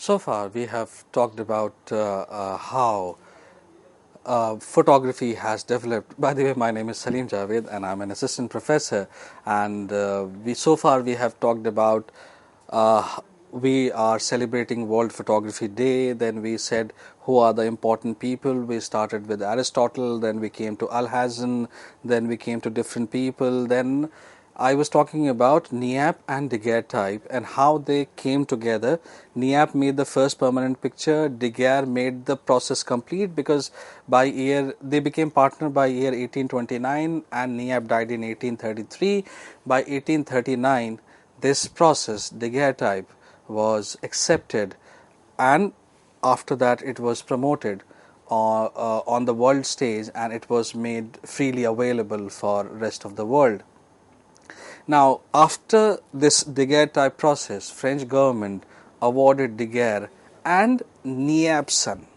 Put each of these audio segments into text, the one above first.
So far, we have talked about how photography has developed. By the way, my name is Salim Javed, and I'm an assistant professor. And so far we have talked about we are celebrating World Photography Day. Then we said who are the important people. We started with Aristotle. Then we came to Alhazen. Then we came to different people. Then I was talking about Niap and daguerreotype and how they came together. Niap made the first permanent picture. Daguerre made the process complete because they became partner by year 1829, and Niap died in 1833. By 1839, this process, daguerreotype, was accepted, and after that it was promoted on the world stage, and it was made freely available for rest of the world. Now, after this daguerreotype process, French government awarded Daguerre and Niap's son.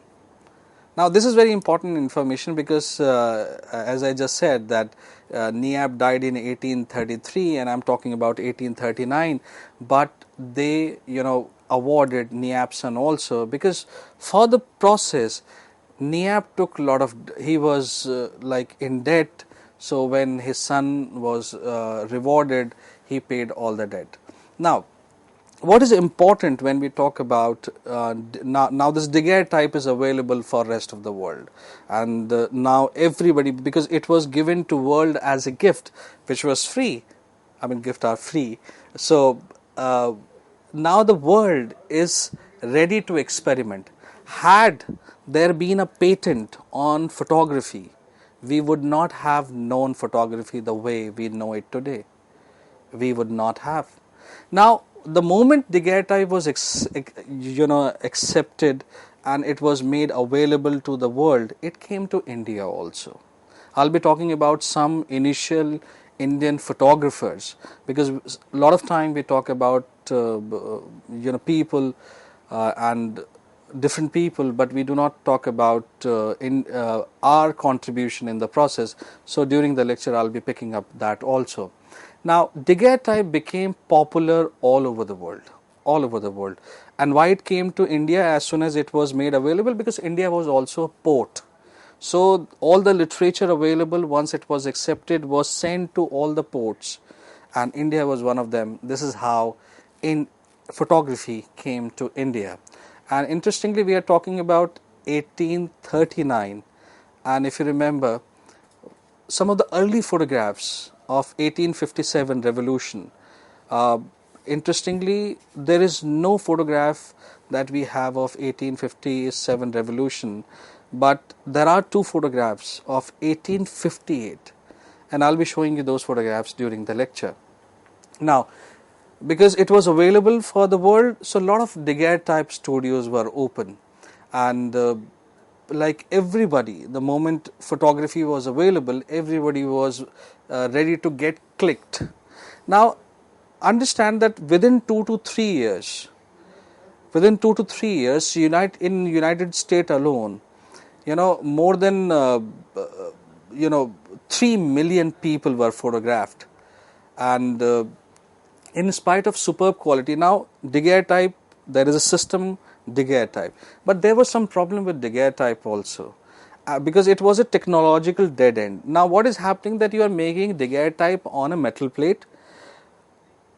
Now, this is very important information because, as I just said, that Niap died in 1833, and I'm talking about 1839. But they, awarded Niap's son also because for the process, Niap took a lot of. He was in debt. So when his son was rewarded, he paid all the debt. Now, what is important when we talk about now this daguerreotype is available for rest of the world, and now everybody, because it was given to world as a gift, which was free. I mean, gifts are free. So now the world is ready to experiment. Had there been a patent on photography, we would not have known photography the way we know it today. We would not have. Now, the moment daguerreotype was accepted and it was made available to the world, it came to India also. I'll be talking about some initial Indian photographers, because a lot of time we talk about people and different people, but we do not talk about our contribution in the process. So during the lecture I'll be picking up that also. Now, daguerreotype became popular all over the world. And why it came to India as soon as it was made available? Because India was also a port. So all the literature available, once it was accepted, was sent to all the ports, and India was one of them. This is how photography came to India. And interestingly, we are talking about 1839, and if you remember, some of the early photographs of 1857 revolution, interestingly, there is no photograph that we have of 1857 revolution, but there are two photographs of 1858, and I'll be showing you those photographs during the lecture. Now, because it was available for the world, so a lot of daguerreotype studios were open, and like everybody, the moment photography was available, everybody was ready to get clicked. Now, understand that within 2 to 3 years, in United States alone, more than 3 million people were photographed, and in spite of superb quality. Now, daguerreotype, there is a system daguerreotype, but there was some problem with daguerreotype also, because it was a technological dead end. Now, what is happening that you are making daguerreotype on a metal plate,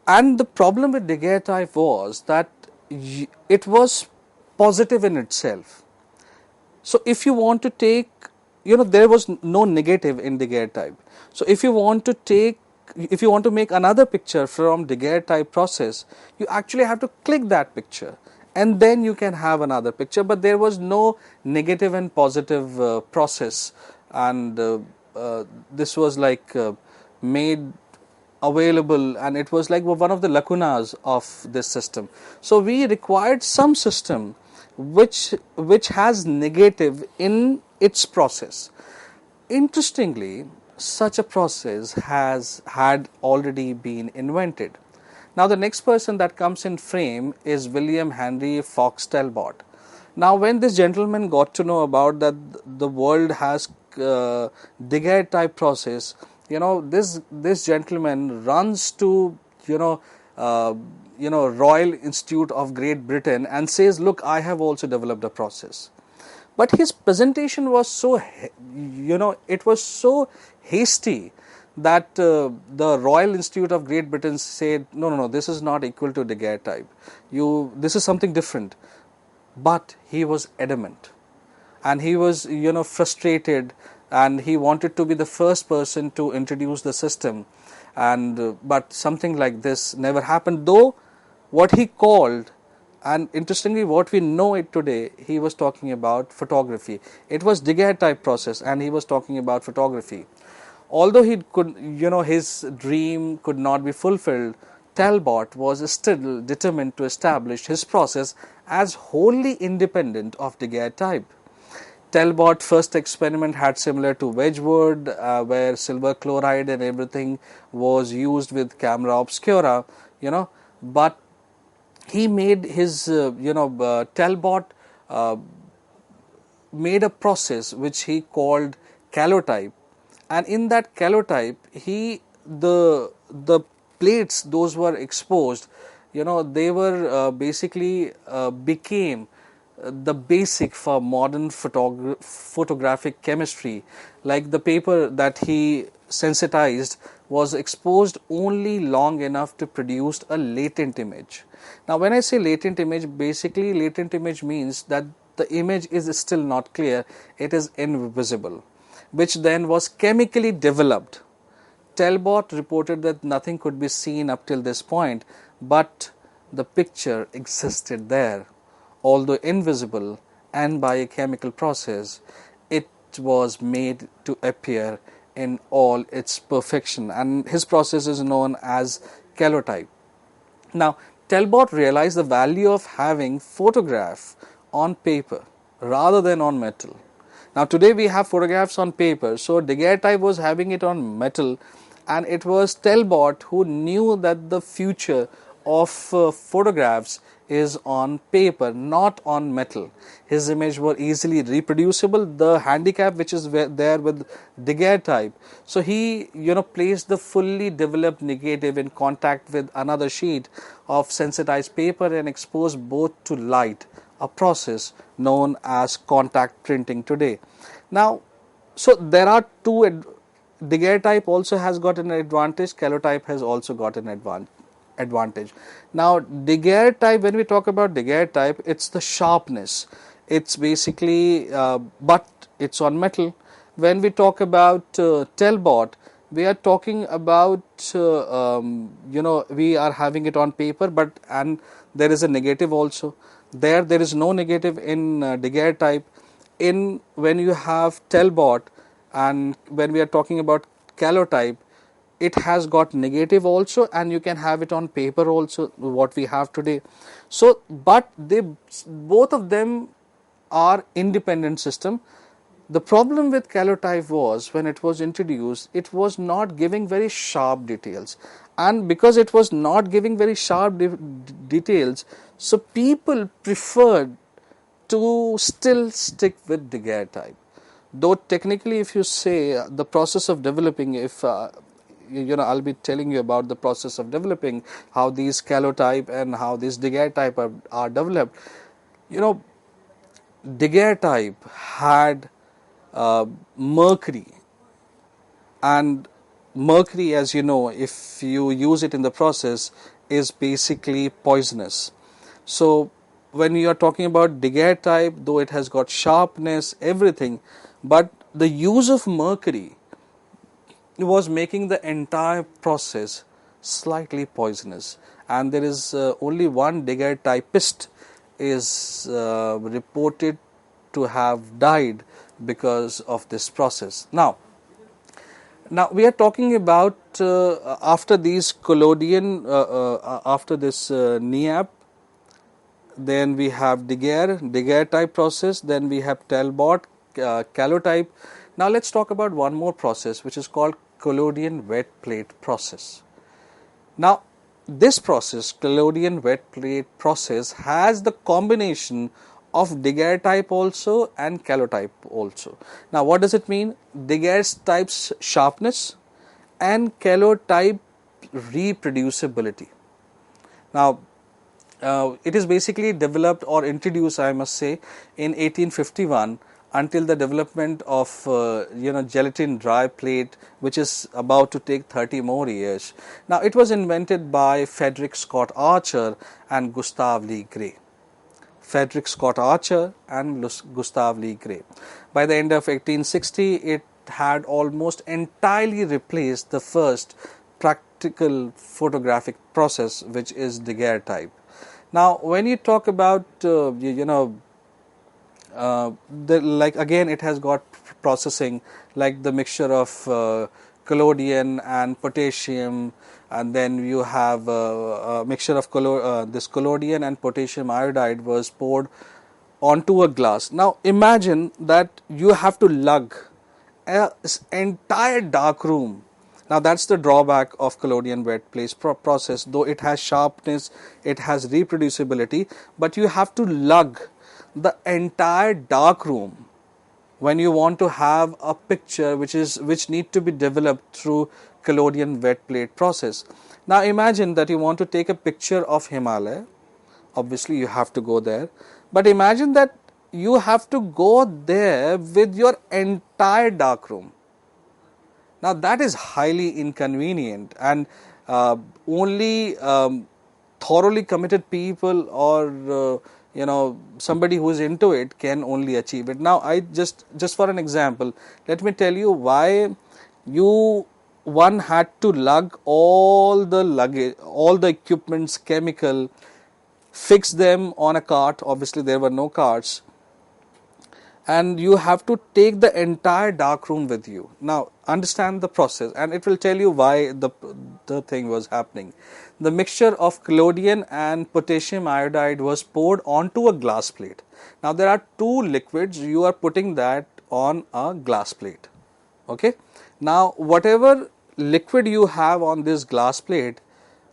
and the problem with daguerreotype was that it was positive in itself. So if you want to take, there was no negative in daguerreotype. So if you want to make another picture from daguerreotype process, you actually have to click that picture, and then you can have another picture. But there was no negative and positive process, and this was made available, and it was like one of the lacunas of this system. So we required some system which has negative in its process. Interestingly, such a process had already been invented. Now, the next person that comes in frame is William Henry Fox Talbot. Now, when this gentleman got to know about that the world has daguerreotype process, this gentleman runs to Royal Institute of Great Britain and says, look, I have also developed a process. But his presentation was so, it was so hasty that the Royal Institute of Great Britain said, no, no, no, this is not equal to daguerreotype. This is something different. But he was adamant, and he was, frustrated, and he wanted to be the first person to introduce the system. And but something like this never happened, though what he called, and interestingly what we know it today, he was talking about photography. It was daguerreotype process, and he was talking about photography. Although he could, his dream could not be fulfilled, Talbot was still determined to establish his process as wholly independent of daguerreotype. Talbot's first experiment had similar to Wedgwood, where silver chloride and everything was used with camera obscura, but he made his, Talbot made a process which he called calotype, and in that calotype, the plates those were exposed, they were basically became the basic for modern photographic chemistry. Like the paper that he sensitized was exposed only long enough to produce a latent image. Now when I say latent image, basically latent image means that the image is still not clear, it is invisible, which then was chemically developed. Talbot reported that nothing could be seen up till this point, but the picture existed there. Although invisible and by a chemical process, it was made to appear in all its perfection, and his process is known as calotype. Now, Talbot realized the value of having photograph on paper rather than on metal. Now, today we have photographs on paper, so daguerreotype was having it on metal, and it was Talbot who knew that the future of photographs is on paper, not on metal. His image were easily reproducible, the handicap which is there with daguerreotype. So he placed the fully developed negative in contact with another sheet of sensitized paper and exposed both to light, a process known as contact printing today. Now, so there are two. Daguerreotype also has got an advantage, calotype has also got an advantage. Now, daguerreotype, when we talk about daguerreotype, it's the sharpness. It's basically, but it's on metal. When we talk about Talbot, we are talking about, we are having it on paper, and there is a negative also. There is no negative in daguerreotype. When you have Talbot, and when we are talking about calotype, it has got negative also, and you can have it on paper also, what we have today. So, but both of them are independent system. The problem with calotype was, when it was introduced, it was not giving very sharp details, and because it was not giving very sharp details, so people preferred to still stick with daguerreotype. Though technically, if you say the process of developing, if I'll be telling you about the process of developing, how these calotype and how these daguerreotype are developed. Daguerreotype had mercury, and mercury, as you know, if you use it in the process, is basically poisonous. So when you are talking about daguerreotype, though it has got sharpness, everything, but the use of mercury was making the entire process slightly poisonous, and there is only one daguerreotypist is reported to have died because of this process. Now we are talking about after these collodion, after this NIAP, then we have daguerreotype process, then we have Talbot, calotype. Now let's talk about one more process, which is called collodion wet plate process. Now this process, collodion wet plate process, has the combination of daguerreotype also and calotype also. Now what does it mean? Daguerreotype's sharpness and calotype reproducibility. Now, it is basically developed or introduced, I must say, in 1851 until the development of gelatin dry plate, which is about to take 30 more years. Now, it was invented by Frederick Scott Archer and Gustav Lee Gray. Frederick Scott Archer and Gustav Lee Gray. By the end of 1860, it had almost entirely replaced the first practical photographic process, which is daguerreotype. Now, when you talk about like again, it has got processing like the mixture of collodion and potassium, and then you have a mixture of this collodion and potassium iodide was poured onto a glass. Now, imagine that you have to lug an entire dark room. Now, that's the drawback of collodion wet place process. Though it has sharpness, it has reproducibility, but you have to lug the entire dark room when you want to have a picture which need to be developed through collodion wet plate process. Now, imagine that you want to take a picture of Himalaya. Obviously, you have to go there, but imagine that you have to go there with your entire dark room. Now, that is highly inconvenient, and only thoroughly committed people or somebody who is into it can only achieve it. Now, I just for an example, let me tell you why one had to lug all the luggage, all the equipments, chemical, fix them on a cart. Obviously, there were no carts, and you have to take the entire dark room with you. Now, understand the process, and it will tell you why the thing was happening. The mixture of collodion and potassium iodide was poured onto a glass plate. Now, there are two liquids, you are putting that on a glass plate. Okay. Now, whatever liquid you have on this glass plate,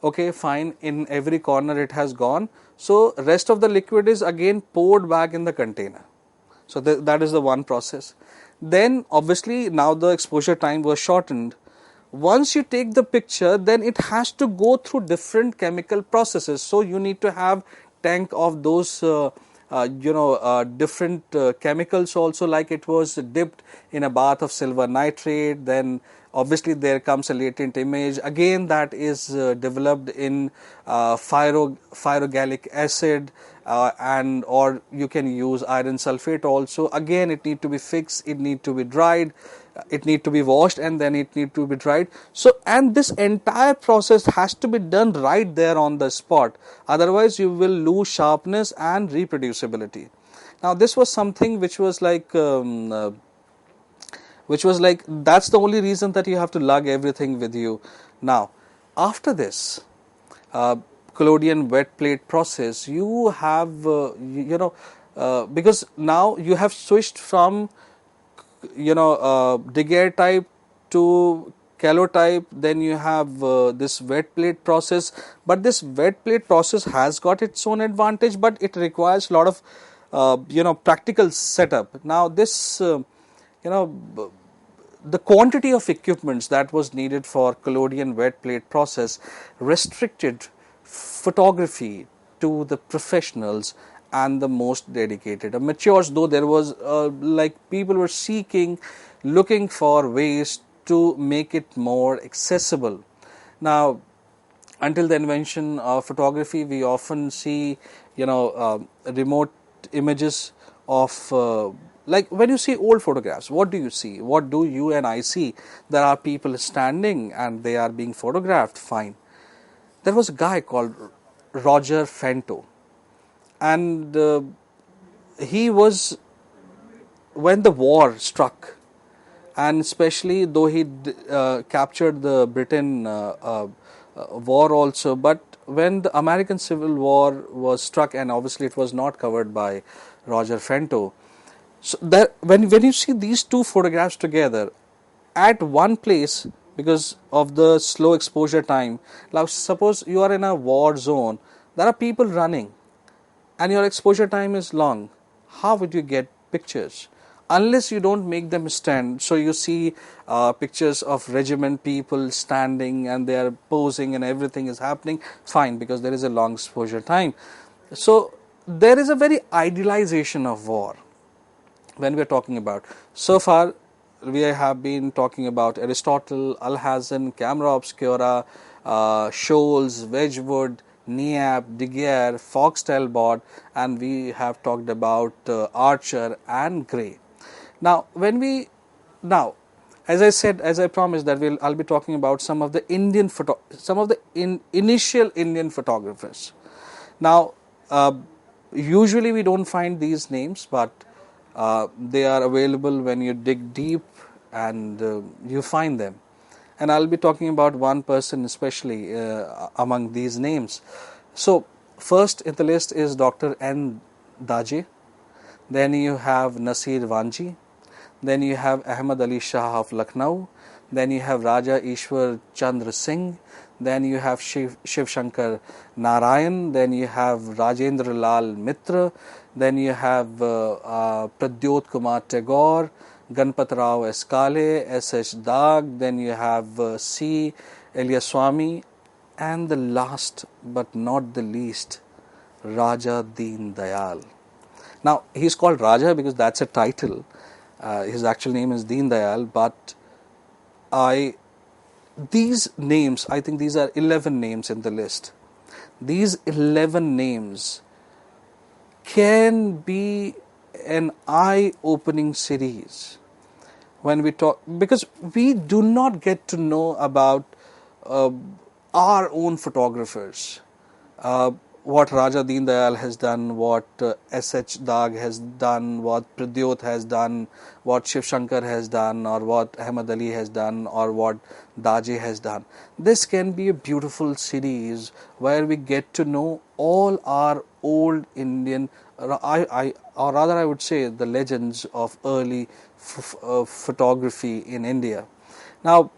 okay, fine, in every corner it has gone. So, rest of the liquid is again poured back in the container. So, that is the one process. Then obviously now the exposure time was shortened. Once you take the picture, then it has to go through different chemical processes. So, you need to have tank of those different chemicals also, like it was dipped in a bath of silver nitrate. Then obviously there comes a latent image, again that is developed in pyrogallic acid, and or you can use iron sulfate also. Again, it need to be fixed, it need to be dried, it need to be washed, and then it need to be dried. So, and this entire process has to be done right there on the spot, otherwise you will lose sharpness and reproducibility. Now, this was something which was like that's the only reason that you have to lug everything with you. Now, after this collodion wet plate process, you have because now you have switched from daguerreotype to calotype, then you have this wet plate process. But this wet plate process has got its own advantage, but it requires a lot of practical setup. Now, this the quantity of equipments that was needed for collodion wet plate process restricted photography to the professionals and the most dedicated amateurs, though there was like people were looking for ways to make it more accessible. Now, until the invention of photography, we often see remote images of like when you see old photographs, what do you see? What do you and I see? There are people standing and they are being photographed, fine. There was a guy called Roger Fento, and he was, when the war struck, and especially though he captured the Britain war also, but when the American Civil War was struck, and obviously it was not covered by Roger Fento. So that when you see these two photographs together at one place, because of the slow exposure time, now suppose you are in a war zone, there are people running and your exposure time is long, how would you get pictures? unless you don't make them stand. So you see pictures of regiment people standing and they are posing and everything is happening, fine, because there is a long exposure time. So there is a very idealization of war when we are talking about. So far we have been talking about Aristotle, Alhazen, camera obscura, Scholes, Wedgwood, Knapp, De Geer, Fox-Talbot, and we have talked about Archer and Gray. Now, as I said, as I promised that I'll be talking about some of the initial Indian photographers. Now, usually we don't find these names, but they are available when you dig deep and you find them. And I'll be talking about one person especially among these names. So, first in the list is Dr. N. Daje. Then you have Nasir Vanji. Then you have Ahmad Ali Shah of Lucknow. Then you have Raja Ishwar Chandra Singh. Then you have Shiv Shankar Narayan. Then you have Rajendra Lal Mitra. Then you have Pradyot Kumar Tagore, Ganpat Rao Eskale, S.H. Dag. Then you have C. Eliaswamy. And the last but not the least, Raja Deen Dayal. Now, he's called Raja because that's a title. His actual name is Deen Dayal, but these names, I think these are 11 names in the list. These 11 names can be an eye-opening series when we talk, because we do not get to know about our own photographers. What Raja Deen Dayal has done, what S.H. Dag has done, what Pradyot has done, what Shiv Shankar has done, or what Ahmad Ali has done, or what Daje has done. This can be a beautiful series where we get to know all our old Indian, or rather I would say the legends of early photography in India. Now,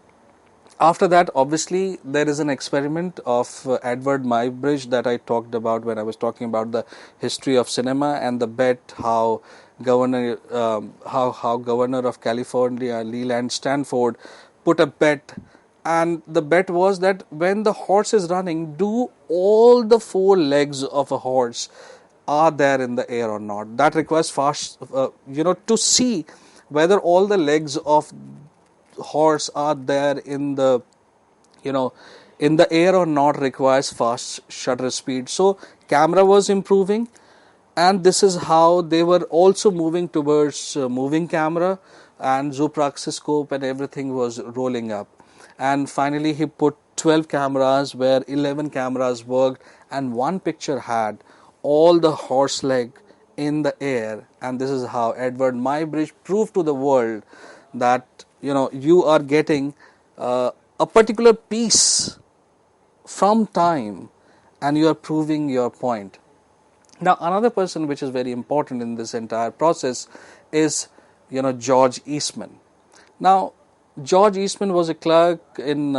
after that, obviously, there is an experiment of Edward Muybridge that I talked about when I was talking about the history of cinema, and the bet how Governor of California Leland Stanford put a bet, and the bet was that when the horse is running, do all the four legs of a horse are there in the air or not? That requires fast, to see whether all the legs of horse are there in the air or not requires fast shutter speed. So camera was improving, and this is how they were also moving towards moving camera, and zoopraxiscope and everything was rolling up. And finally he put 12 cameras where 11 cameras worked, and one picture had all the horse leg in the air. And this is how Edward Muybridge proved to the world that you are getting a particular piece from time and you are proving your point. Now, another person which is very important in this entire process is George Eastman. Now, George Eastman was a clerk in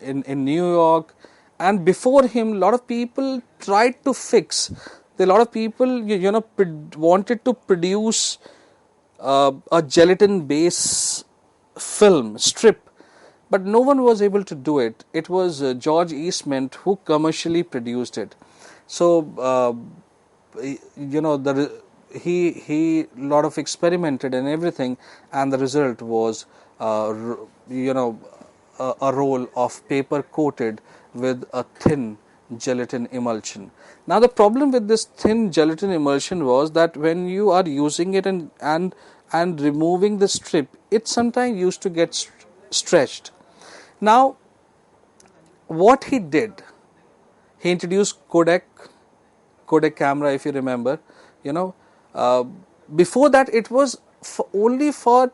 in New York, and before him a lot of people tried to fix. A lot of people wanted to produce a gelatin base film strip, but no one was able to do it. It was George Eastman who commercially produced it. So he lot of experimented and everything, and the result was a roll of paper coated with a thin gelatin emulsion. Now the problem with this thin gelatin emulsion was that when you are using it and removing the strip, it sometimes used to get stretched. Now what he did, he introduced Kodak camera, if you remember. Before that it was only for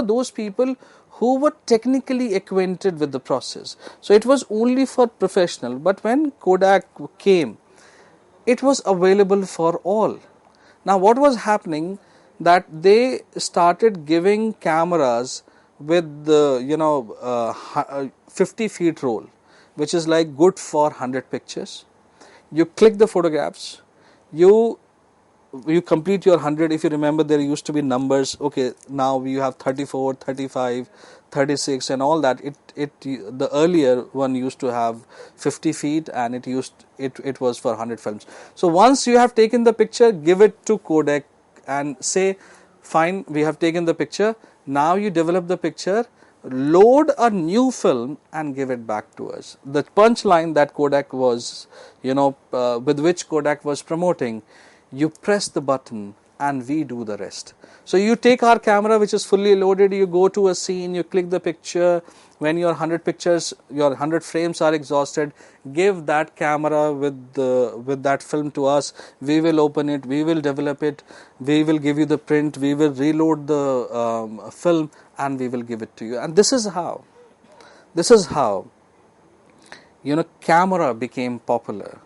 those people who were technically acquainted with the process. So it was only for professional. But when Kodak came, it was available for all. Now what was happening, that they started giving cameras with the 50 feet roll, which is like good for 100 pictures. You click the photographs, you you complete your 100. If you remember, there used to be numbers. Okay, now you have 34, 35, 36, and all that. The earlier one used to have 50 feet, and it was for 100 films. So once you have taken the picture, give it to Kodak and say, fine, we have taken the picture. Now you develop the picture, load a new film and give it back to us. The punchline that Kodak was, with which Kodak was promoting, you press the button and we do the rest. So you take our camera, which is fully loaded, you go to a scene, you click the picture. When your 100 frames are exhausted, give that camera with that film to us. We will open it, we will develop it, we will give you the print, we will reload the film, and we will give it to you. And this is how camera became popular,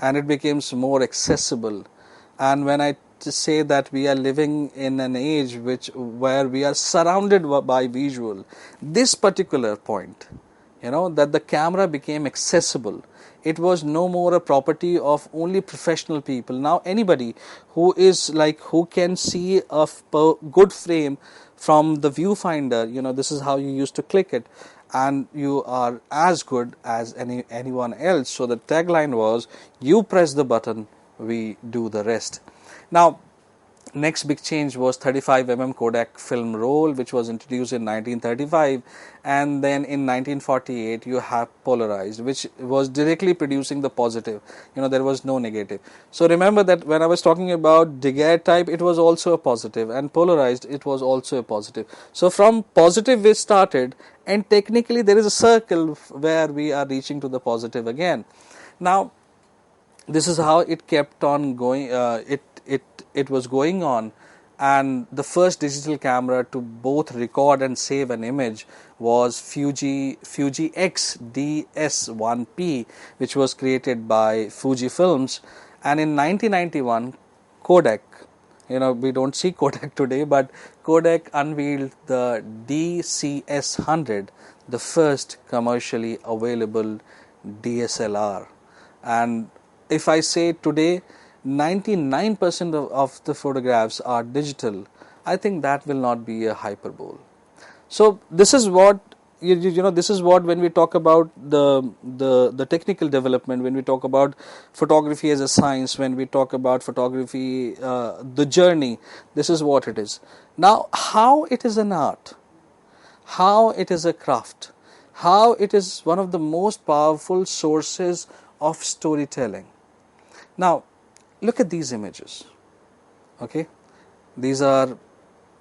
and it becomes more accessible. And when I say that we are living in an age where we are surrounded by visual, this particular point, that the camera became accessible. It was no more a property of only professional people. Now anybody who can see a good frame from the viewfinder, this is how you used to click it, and you are as good as anyone else. So the tagline was, you press the button, we do the rest. Now, next big change was 35mm Kodak film roll, which was introduced in 1935, and then in 1948 you have polarized, which was directly producing the positive. There was no negative. So remember that when I was talking about daguerreotype, it was also a positive, and polarized, it was also a positive. So from positive we started, and technically there is a circle where we are reaching to the positive again. Now, this is how it kept on going. It was going on, and the first digital camera to both record and save an image was Fuji X DS1P, which was created by Fuji Films. And in 1991, Kodak, we don't see Kodak today, but Kodak unveiled the DCS-100, the first commercially available DSLR. And if I say today 99% of the photographs are digital, I think that will not be a hyperbole. So this is what this is what, when we talk about the technical development, when we talk about photography as a science, when we talk about photography, the journey, this is what it is. Now, how it is an art, how it is a craft, how it is one of the most powerful sources of storytelling. Now, look at these images. Okay, these are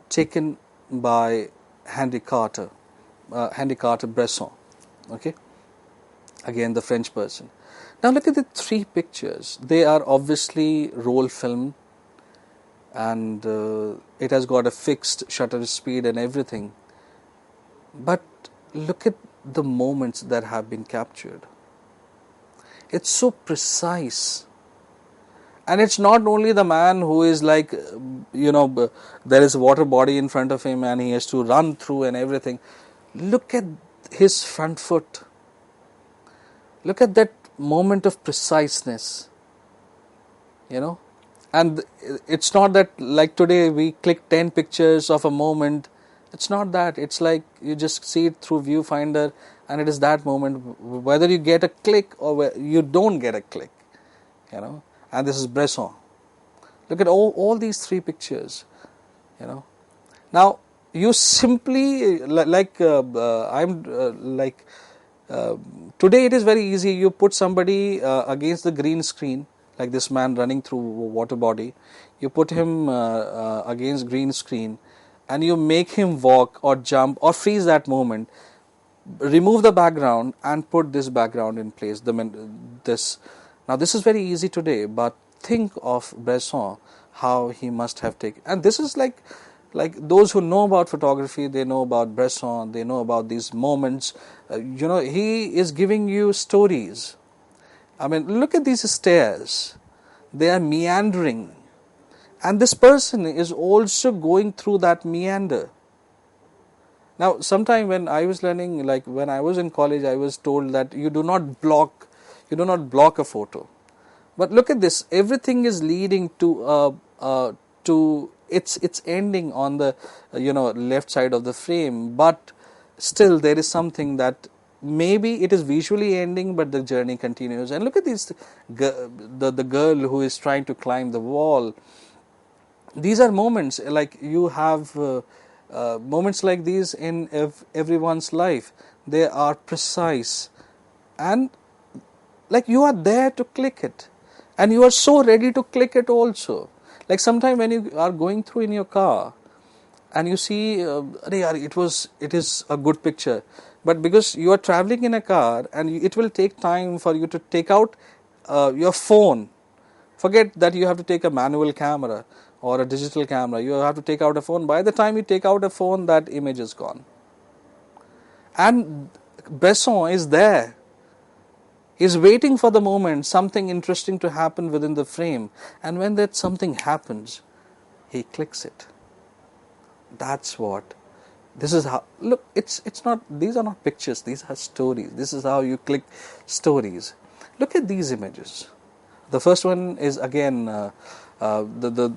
taken by Henri Cartier-Bresson. Okay, again the French person. Now look at the three pictures. They are obviously roll film, and it has got a fixed shutter speed and everything. But look at the moments that have been captured. It's so precise. And it's not only the man who is there is a water body in front of him and he has to run through and everything. Look at his front foot. Look at that moment of preciseness. And it's not that like today we click 10 pictures of a moment. It's not that. It's like you just see it through viewfinder, and it is that moment, whether you get a click or you don't get a click. And this is Bresson. Look at all these three pictures. Now you simply today it is very easy. You put somebody against the green screen, like this man running through water body. You put him against green screen, and you make him walk or jump or freeze that moment. Remove the background and put this background in place. Now this is very easy today, but think of Bresson, how he must have taken. And this is like those who know about photography, they know about Bresson, they know about these moments. He is giving you stories. I mean, look at these stairs. They are meandering. And this person is also going through that meander. Now, sometime when I was learning, like when I was in college, I was told that you do not block a photo. But look at this, everything is leading to to it's ending on the left side of the frame, but still there is something that maybe it is visually ending, but the journey continues. And look at this, the girl who is trying to climb the wall. These are moments like you have moments like these in everyone's life. They are precise, and like you are there to click it, and you are so ready to click it also. Like sometime when you are going through in your car and you see it is a good picture, but because you are traveling in a car and it will take time for you to take out your phone. Forget that you have to take a manual camera or a digital camera. You have to take out a phone. By the time you take out a phone, that image is gone. And Besson is there. He's waiting for the moment, something interesting to happen within the frame. And when that something happens, he clicks it. That's what. This is how. Look, it's not. These are not pictures. These are stories. This is how you click stories. Look at these images. The first one is again the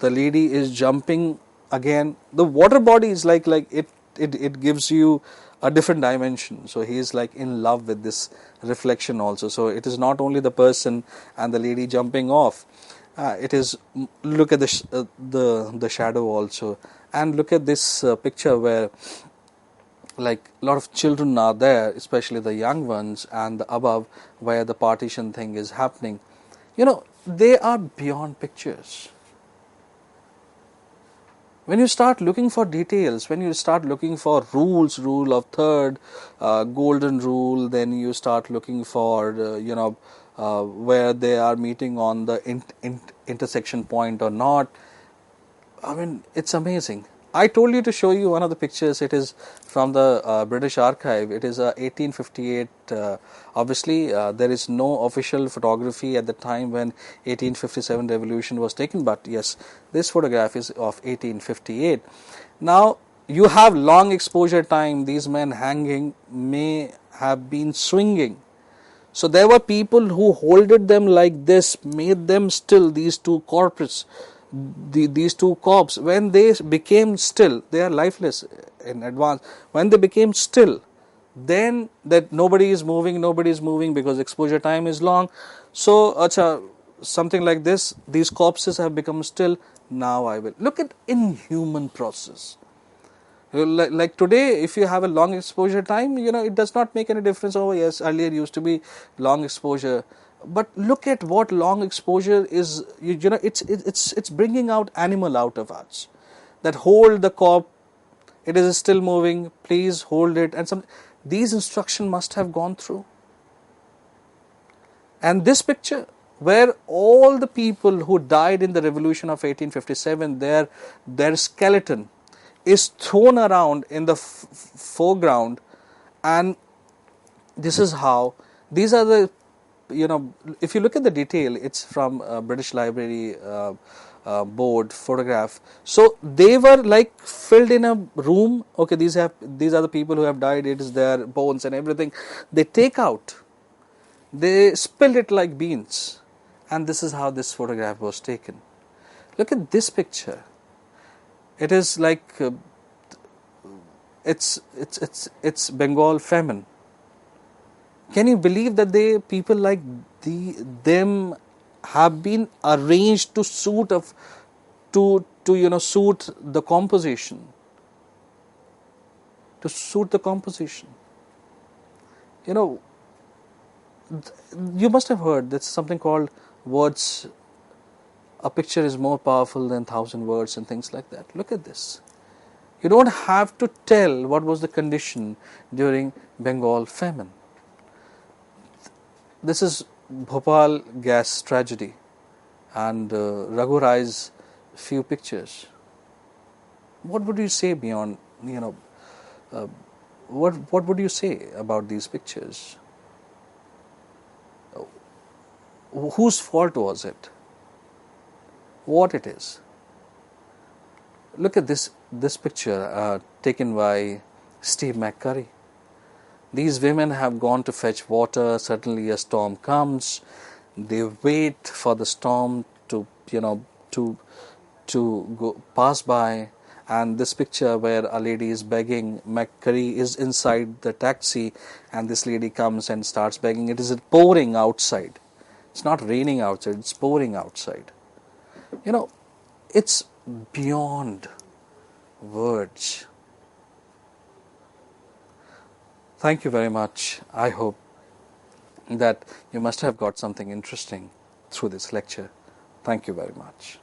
lady is jumping again. The water body is like it gives you a different dimension. So he is like in love with this reflection also. So it is not only the person and the lady jumping off. It is, look at the shadow also, and look at this picture where like a lot of children are there, especially the young ones, and the above where the partition thing is happening. They are beyond pictures. When you start looking for details, when you start looking for rules, rule of third, golden rule, then you start looking for where they are meeting on the intersection point or not. I mean, it's amazing. I told you to show you one of the pictures. It is from the British Archive. It is 1858. Obviously, there is no official photography at the time when 1857 revolution was taken. But yes, this photograph is of 1858. Now, you have long exposure time. These men hanging may have been swinging. So there were people who holded them like this, made them still, these two corpses. These two corpses, when they became still, they are lifeless in advance. When they became still, then that nobody is moving because exposure time is long. So something like this, these corpses have become still. Now I will look at inhuman process. Like today, if you have a long exposure time, it does not make any difference. Oh yes, earlier used to be long exposure. But look at what long exposure is. It's bringing out animal out of us. That hold the corpse, it is still moving. Please hold it, and these instructions must have gone through. And this picture, where all the people who died in the revolution of 1857, their skeleton is thrown around in the foreground, and this is how. These are the. If you look at the detail, it's from British Library board photograph. So they were like filled in a room. Okay, these are the people who have died. It is their bones and everything. They take out. They spilled it like beans, and this is how this photograph was taken. Look at this picture. It is like it's Bengal famine. Can you believe that people like them have been arranged to suit suit the composition, to suit the composition. You must have heard there's something called words. A picture is more powerful than 1,000 words and things like that. Look at this. You don't have to tell what was the condition during Bengal famine. This is Bhopal gas tragedy, and Raghu Rai's few pictures. What would you say beyond, what would you say about these pictures? Whose fault was it? What it is? Look at this picture taken by Steve McCurry. These women have gone to fetch water. Suddenly a storm comes. They wait for the storm to to go pass by. And this picture where a lady is begging McCurry is inside the taxi, and this lady comes and starts begging. It is pouring outside. It's not raining outside, it's pouring outside. You know, it's beyond words. Thank you very much. I hope that you must have got something interesting through this lecture. Thank you very much.